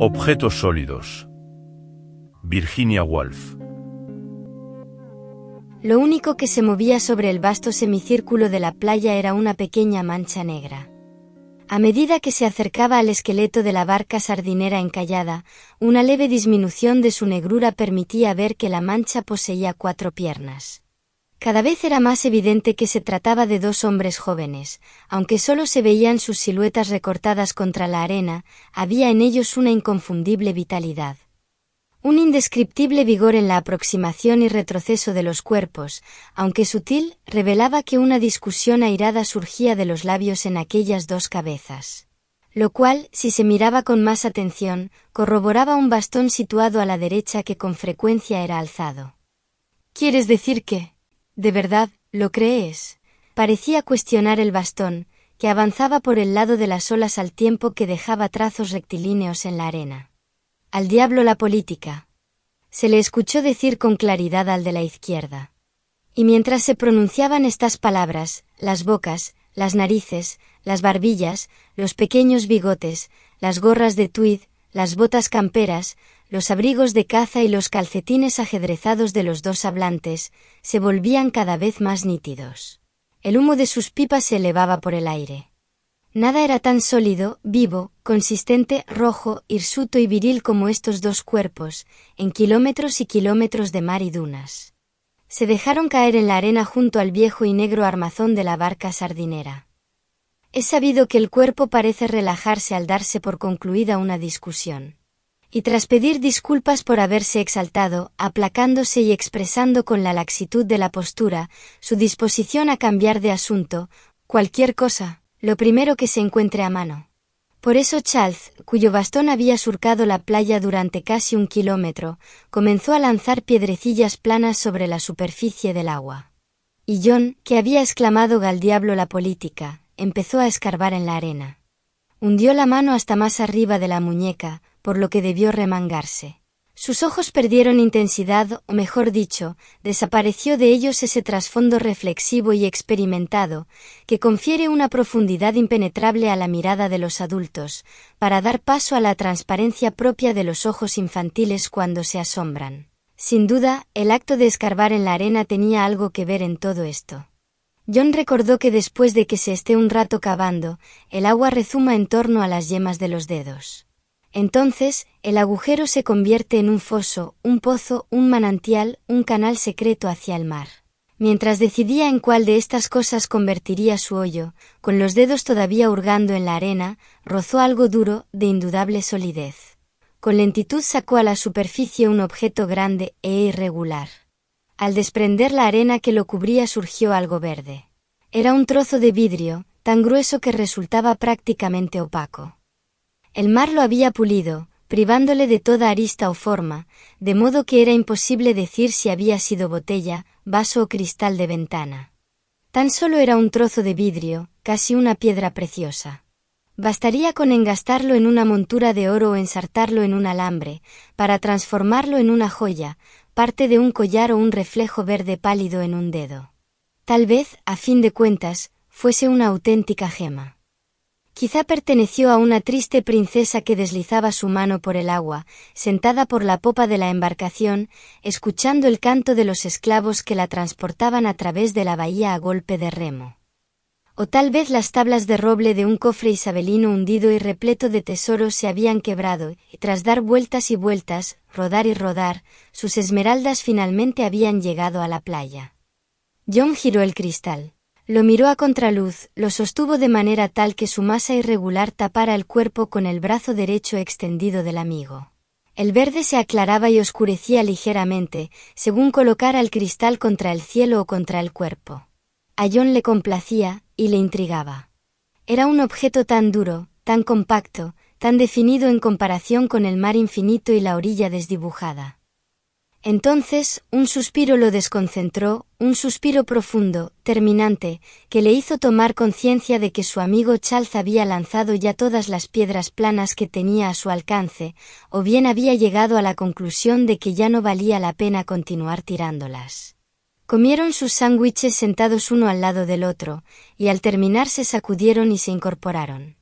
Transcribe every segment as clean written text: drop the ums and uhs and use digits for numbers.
Objetos sólidos. Virginia Woolf. Lo único que se movía sobre el vasto semicírculo de la playa era una pequeña mancha negra. A medida que se acercaba al esqueleto de la barca sardinera encallada, una leve disminución de su negrura permitía ver que la mancha poseía 4 piernas. Cada vez era más evidente que se trataba de 2 hombres jóvenes, aunque solo se veían sus siluetas recortadas contra la arena, había en ellos una inconfundible vitalidad. Un indescriptible vigor en la aproximación y retroceso de los cuerpos, aunque sutil, revelaba que una discusión airada surgía de los labios en aquellas 2 cabezas. Lo cual, si se miraba con más atención, corroboraba un bastón situado a la derecha que con frecuencia era alzado. ¿Quieres decir que, de verdad, lo crees? Parecía cuestionar el bastón, que avanzaba por el lado de las olas al tiempo que dejaba trazos rectilíneos en la arena. Al diablo la política. Se le escuchó decir con claridad al de la izquierda. Y mientras se pronunciaban estas palabras, las bocas, las narices, las barbillas, los pequeños bigotes, las gorras de tweed, las botas camperas, los abrigos de caza y los calcetines ajedrezados de los 2 hablantes, se volvían cada vez más nítidos. El humo de sus pipas se elevaba por el aire. Nada era tan sólido, vivo, consistente, rojo, hirsuto y viril como estos 2 cuerpos, en kilómetros y kilómetros de mar y dunas. Se dejaron caer en la arena junto al viejo y negro armazón de la barca sardinera. Es sabido que el cuerpo parece relajarse al darse por concluida una discusión. Y tras pedir disculpas por haberse exaltado, aplacándose y expresando con la laxitud de la postura, su disposición a cambiar de asunto, cualquier cosa, lo primero que se encuentre a mano. Por eso Charles, cuyo bastón había surcado la playa durante casi 1 kilómetro, comenzó a lanzar piedrecillas planas sobre la superficie del agua. Y John, que había exclamado «Al diablo la política», empezó a escarbar en la arena. Hundió la mano hasta más arriba de la muñeca, por lo que debió remangarse. Sus ojos perdieron intensidad, o mejor dicho, desapareció de ellos ese trasfondo reflexivo y experimentado, que confiere una profundidad impenetrable a la mirada de los adultos, para dar paso a la transparencia propia de los ojos infantiles cuando se asombran. Sin duda, el acto de escarbar en la arena tenía algo que ver en todo esto. John recordó que después de que se esté un rato cavando, el agua rezuma en torno a las yemas de los dedos. Entonces, el agujero se convierte en un foso, un pozo, un manantial, un canal secreto hacia el mar. Mientras decidía en cuál de estas cosas convertiría su hoyo, con los dedos todavía hurgando en la arena, rozó algo duro, de indudable solidez. Con lentitud sacó a la superficie un objeto grande e irregular. Al desprender la arena que lo cubría surgió algo verde. Era un trozo de vidrio, tan grueso que resultaba prácticamente opaco. El mar lo había pulido, privándole de toda arista o forma, de modo que era imposible decir si había sido botella, vaso o cristal de ventana. Tan solo era un trozo de vidrio, casi una piedra preciosa. Bastaría con engastarlo en una montura de oro o ensartarlo en un alambre, para transformarlo en una joya, parte de un collar o un reflejo verde pálido en un dedo. Tal vez, a fin de cuentas, fuese una auténtica gema. Quizá perteneció a una triste princesa que deslizaba su mano por el agua, sentada por la popa de la embarcación, escuchando el canto de los esclavos que la transportaban a través de la bahía a golpe de remo. O tal vez las tablas de roble de un cofre isabelino hundido y repleto de tesoros se habían quebrado, y tras dar vueltas y vueltas, rodar y rodar, sus esmeraldas finalmente habían llegado a la playa. John giró el cristal. Lo miró a contraluz, lo sostuvo de manera tal que su masa irregular tapara el cuerpo con el brazo derecho extendido del amigo. El verde se aclaraba y oscurecía ligeramente, según colocara el cristal contra el cielo o contra el cuerpo. A John le complacía, y le intrigaba. Era un objeto tan duro, tan compacto, tan definido en comparación con el mar infinito y la orilla desdibujada. Entonces, un suspiro lo desconcentró, un suspiro profundo, terminante, que le hizo tomar conciencia de que su amigo Charles había lanzado ya todas las piedras planas que tenía a su alcance, o bien había llegado a la conclusión de que ya no valía la pena continuar tirándolas. Comieron sus sándwiches sentados uno al lado del otro, y al terminar se sacudieron y se incorporaron.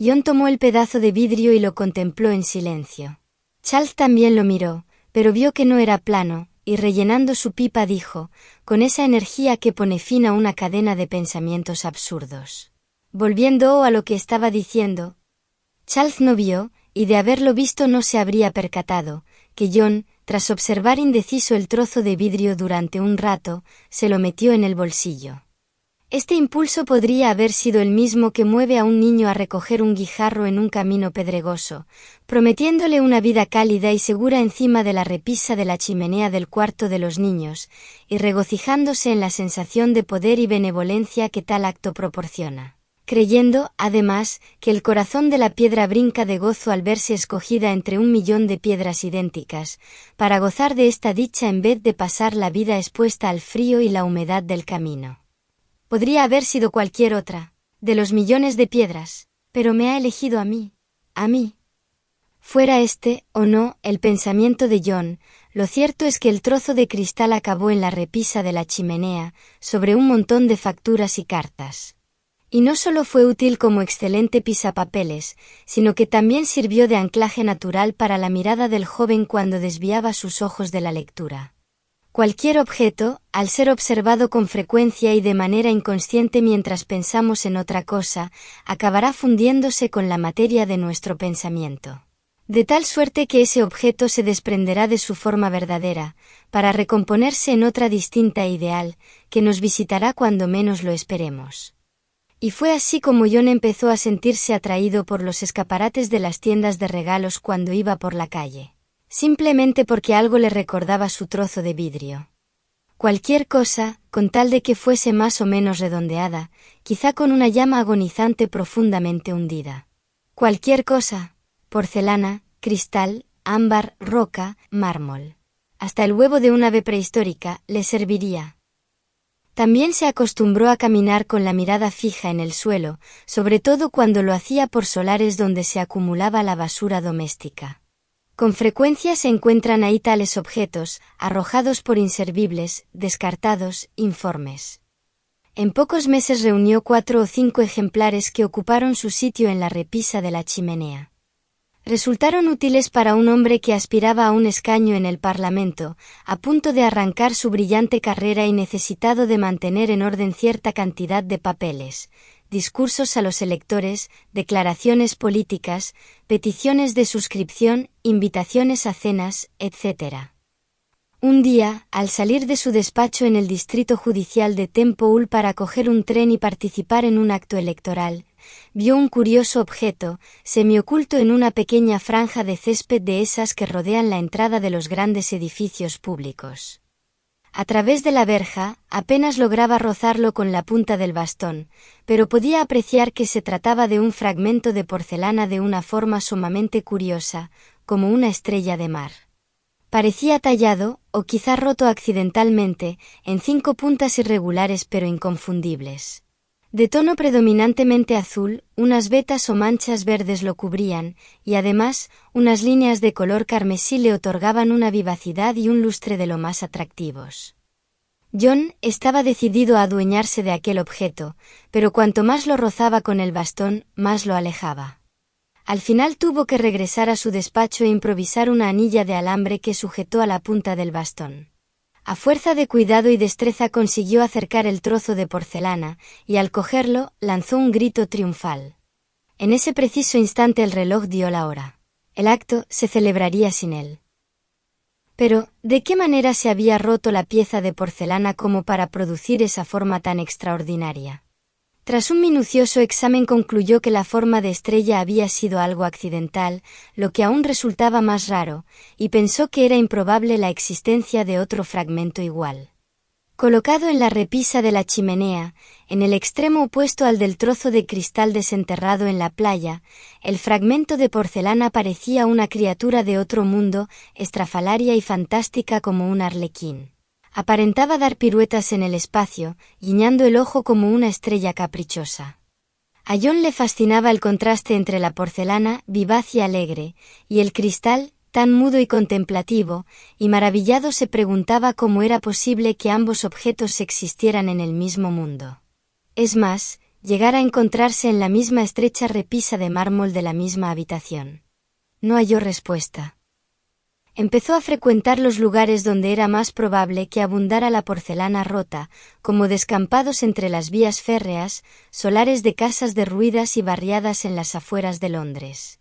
John tomó el pedazo de vidrio y lo contempló en silencio. Charles también lo miró, pero vio que no era plano, y rellenando su pipa dijo, con esa energía que pone fin a una cadena de pensamientos absurdos. Volviendo a lo que estaba diciendo, Charles no vio, y de haberlo visto no se habría percatado, que John, tras observar indeciso el trozo de vidrio durante un rato, se lo metió en el bolsillo. Este impulso podría haber sido el mismo que mueve a un niño a recoger un guijarro en un camino pedregoso, prometiéndole una vida cálida y segura encima de la repisa de la chimenea del cuarto de los niños, y regocijándose en la sensación de poder y benevolencia que tal acto proporciona. Creyendo, además, que el corazón de la piedra brinca de gozo al verse escogida entre 1.000.000 de piedras idénticas, para gozar de esta dicha en vez de pasar la vida expuesta al frío y la humedad del camino. Podría haber sido cualquier otra, de los millones de piedras, pero me ha elegido a mí. Fuera este, o no, el pensamiento de John, lo cierto es que el trozo de cristal acabó en la repisa de la chimenea, sobre un montón de facturas y cartas. Y no solo fue útil como excelente pisapapeles, sino que también sirvió de anclaje natural para la mirada del joven cuando desviaba sus ojos de la lectura. Cualquier objeto, al ser observado con frecuencia y de manera inconsciente mientras pensamos en otra cosa, acabará fundiéndose con la materia de nuestro pensamiento. De tal suerte que ese objeto se desprenderá de su forma verdadera, para recomponerse en otra distinta e ideal, que nos visitará cuando menos lo esperemos. Y fue así como John empezó a sentirse atraído por los escaparates de las tiendas de regalos cuando iba por la calle. Simplemente porque algo le recordaba su trozo de vidrio. Cualquier cosa, con tal de que fuese más o menos redondeada, quizá con una llama agonizante profundamente hundida. Cualquier cosa, porcelana, cristal, ámbar, roca, mármol. Hasta el huevo de un ave prehistórica le serviría. También se acostumbró a caminar con la mirada fija en el suelo, sobre todo cuando lo hacía por solares donde se acumulaba la basura doméstica. Con frecuencia se encuentran ahí tales objetos, arrojados por inservibles, descartados, informes. En pocos meses reunió 4 o 5 ejemplares que ocuparon su sitio en la repisa de la chimenea. Resultaron útiles para un hombre que aspiraba a un escaño en el Parlamento, a punto de arrancar su brillante carrera y necesitado de mantener en orden cierta cantidad de papeles, discursos a los electores, declaraciones políticas, peticiones de suscripción, invitaciones a cenas, etc. Un día, al salir de su despacho en el distrito judicial de Temple para coger un tren y participar en un acto electoral, vio un curioso objeto, semioculto en una pequeña franja de césped de esas que rodean la entrada de los grandes edificios públicos. A través de la verja, apenas lograba rozarlo con la punta del bastón, pero podía apreciar que se trataba de un fragmento de porcelana de una forma sumamente curiosa, como una estrella de mar. Parecía tallado, o quizá roto accidentalmente, en 5 puntas irregulares pero inconfundibles. De tono predominantemente azul, unas vetas o manchas verdes lo cubrían, y además, unas líneas de color carmesí le otorgaban una vivacidad y un lustre de lo más atractivos. John estaba decidido a adueñarse de aquel objeto, pero cuanto más lo rozaba con el bastón, más lo alejaba. Al final tuvo que regresar a su despacho e improvisar una anilla de alambre que sujetó a la punta del bastón. A fuerza de cuidado y destreza consiguió acercar el trozo de porcelana, y al cogerlo, lanzó un grito triunfal. En ese preciso instante el reloj dio la hora. El acto se celebraría sin él. Pero, ¿de qué manera se había roto la pieza de porcelana como para producir esa forma tan extraordinaria? Tras un minucioso examen concluyó que la forma de estrella había sido algo accidental, lo que aún resultaba más raro, y pensó que era improbable la existencia de otro fragmento igual. Colocado en la repisa de la chimenea, en el extremo opuesto al del trozo de cristal desenterrado en la playa, el fragmento de porcelana parecía una criatura de otro mundo, estrafalaria y fantástica como un arlequín. Aparentaba dar piruetas en el espacio, guiñando el ojo como una estrella caprichosa. A John le fascinaba el contraste entre la porcelana, vivaz y alegre, y el cristal, tan mudo y contemplativo, y maravillado se preguntaba cómo era posible que ambos objetos existieran en el mismo mundo. Es más, llegar a encontrarse en la misma estrecha repisa de mármol de la misma habitación. No halló respuesta. Empezó a frecuentar los lugares donde era más probable que abundara la porcelana rota, como descampados entre las vías férreas, solares de casas derruidas y barriadas en las afueras de Londres.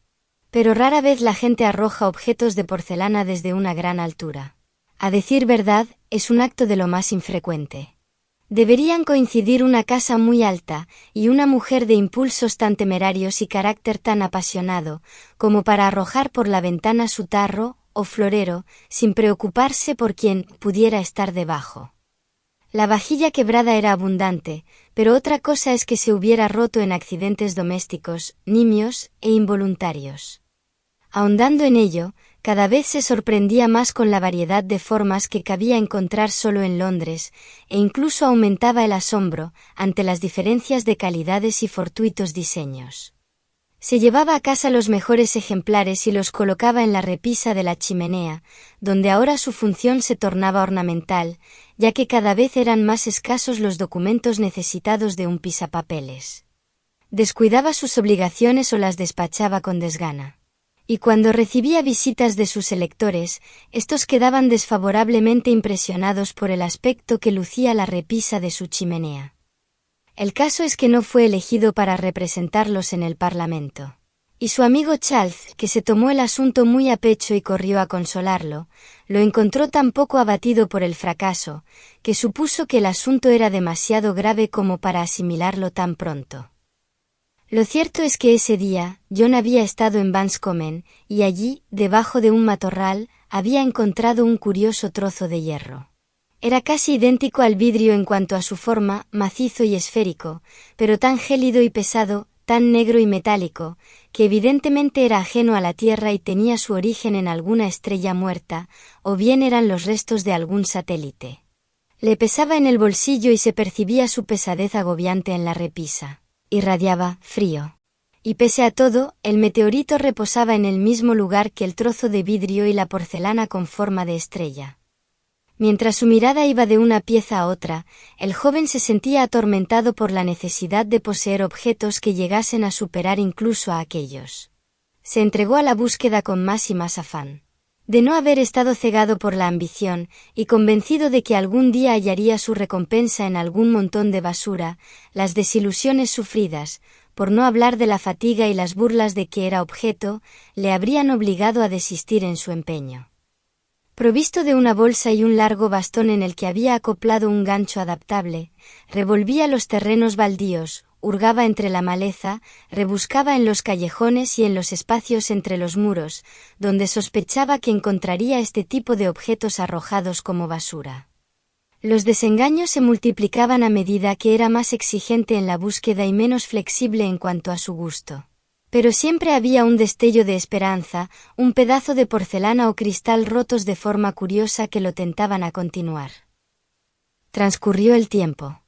Pero rara vez la gente arroja objetos de porcelana desde una gran altura. A decir verdad, es un acto de lo más infrecuente. Deberían coincidir una casa muy alta y una mujer de impulsos tan temerarios y carácter tan apasionado, como para arrojar por la ventana su tarro o florero, sin preocuparse por quien pudiera estar debajo. La vajilla quebrada era abundante, pero otra cosa es que se hubiera roto en accidentes domésticos, nimios e involuntarios. Ahondando en ello, cada vez se sorprendía más con la variedad de formas que cabía encontrar solo en Londres, e incluso aumentaba el asombro ante las diferencias de calidades y fortuitos diseños. Se llevaba a casa los mejores ejemplares y los colocaba en la repisa de la chimenea, donde ahora su función se tornaba ornamental, ya que cada vez eran más escasos los documentos necesitados de un pisapapeles. Descuidaba sus obligaciones o las despachaba con desgana. Y cuando recibía visitas de sus electores, estos quedaban desfavorablemente impresionados por el aspecto que lucía la repisa de su chimenea. El caso es que no fue elegido para representarlos en el Parlamento. Y su amigo Charles, que se tomó el asunto muy a pecho y corrió a consolarlo, lo encontró tan poco abatido por el fracaso, que supuso que el asunto era demasiado grave como para asimilarlo tan pronto. Lo cierto es que ese día, John había estado en Banscomen, y allí, debajo de un matorral, había encontrado un curioso trozo de hierro. Era casi idéntico al vidrio en cuanto a su forma, macizo y esférico, pero tan gélido y pesado, tan negro y metálico, que evidentemente era ajeno a la Tierra y tenía su origen en alguna estrella muerta, o bien eran los restos de algún satélite. Le pesaba en el bolsillo y se percibía su pesadez agobiante en la repisa. Irradiaba frío. Y pese a todo, el meteorito reposaba en el mismo lugar que el trozo de vidrio y la porcelana con forma de estrella. Mientras su mirada iba de una pieza a otra, el joven se sentía atormentado por la necesidad de poseer objetos que llegasen a superar incluso a aquellos. Se entregó a la búsqueda con más y más afán. De no haber estado cegado por la ambición, y convencido de que algún día hallaría su recompensa en algún montón de basura, las desilusiones sufridas, por no hablar de la fatiga y las burlas de que era objeto, le habrían obligado a desistir en su empeño. Provisto de una bolsa y un largo bastón en el que había acoplado un gancho adaptable, revolvía los terrenos baldíos, hurgaba entre la maleza, rebuscaba en los callejones y en los espacios entre los muros, donde sospechaba que encontraría este tipo de objetos arrojados como basura. Los desengaños se multiplicaban a medida que era más exigente en la búsqueda y menos flexible en cuanto a su gusto. Pero siempre había un destello de esperanza, un pedazo de porcelana o cristal rotos de forma curiosa que lo tentaban a continuar. Transcurrió el tiempo.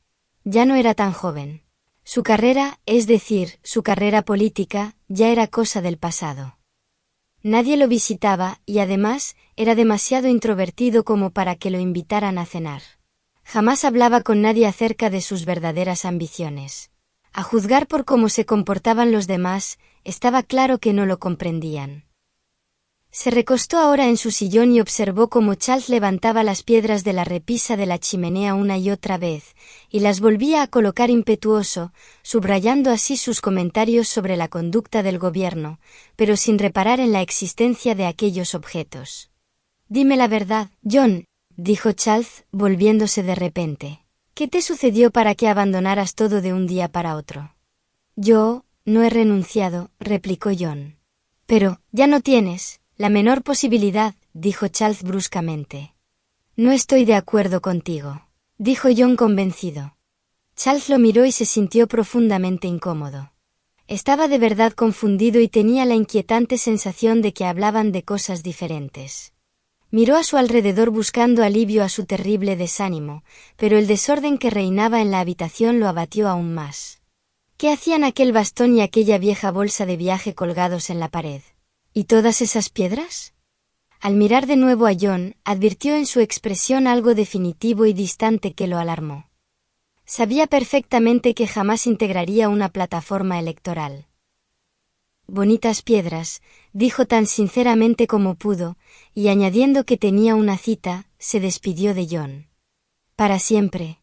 Ya no era tan joven. Su carrera, es decir, su carrera política, ya era cosa del pasado. Nadie lo visitaba, y además, era demasiado introvertido como para que lo invitaran a cenar. Jamás hablaba con nadie acerca de sus verdaderas ambiciones. A juzgar por cómo se comportaban los demás, estaba claro que no lo comprendían. Se recostó ahora en su sillón y observó cómo Charles levantaba las piedras de la repisa de la chimenea una y otra vez, y las volvía a colocar impetuoso, subrayando así sus comentarios sobre la conducta del gobierno, pero sin reparar en la existencia de aquellos objetos. «Dime la verdad, John», dijo Charles, volviéndose de repente. «¿Qué te sucedió para que abandonaras todo de un día para otro?» «Yo no he renunciado», replicó John. «Pero, ya no tienes la menor posibilidad», dijo Charles bruscamente. «No estoy de acuerdo contigo», dijo John convencido. Charles lo miró y se sintió profundamente incómodo. Estaba de verdad confundido y tenía la inquietante sensación de que hablaban de cosas diferentes. Miró a su alrededor buscando alivio a su terrible desánimo, pero el desorden que reinaba en la habitación lo abatió aún más. ¿Qué hacían aquel bastón y aquella vieja bolsa de viaje colgados en la pared? ¿Y todas esas piedras? Al mirar de nuevo a John, advirtió en su expresión algo definitivo y distante que lo alarmó. Sabía perfectamente que jamás integraría una plataforma electoral. Bonitas piedras, dijo tan sinceramente como pudo, y añadiendo que tenía una cita, se despidió de John. Para siempre.